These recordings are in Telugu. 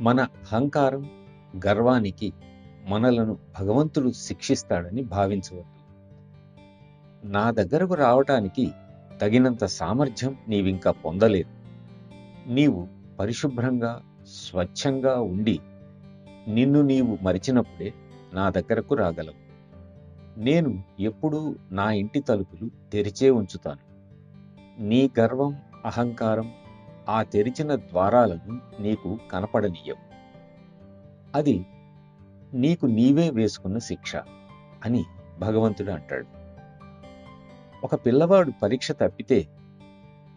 మన అహంకారం, గర్వానికి మనలను భగవంతుడు శిక్షిస్తాడని భావించవద్దు. నా దగ్గరకు రావటానికి తగినంత సామర్థ్యం నీవింకా పొందలేదు. నీవు పరిశుభ్రంగా, స్వచ్ఛంగా ఉండి నిన్ను నీవు మరిచినప్పుడే నా దగ్గరకు రాగలవు. నేను ఎప్పుడూ నా ఇంటి తలుపులు తెరిచే ఉంచుతాను. నీ గర్వం, అహంకారం ఆ తెరిచిన ద్వారాలను నీకు కనపడనీయవు. అది నీకు నీవే వేసుకున్న శిక్ష అని భగవంతుడు అంటాడు. ఒక పిల్లవాడు పరీక్ష తప్పితే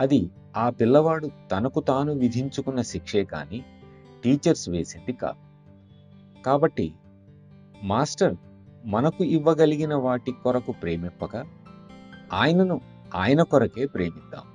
అది ఆ పిల్లవాడు తనకు తాను విధించుకున్న శిక్షే కానీ టీచర్స్ వేసింది కాదు. కాబట్టి మాస్టర్ మనకు ఇవ్వగలిగిన వాటి కొరకు ప్రేమింపక ఆయనను ఆయన కొరకే ప్రేమిద్దాం.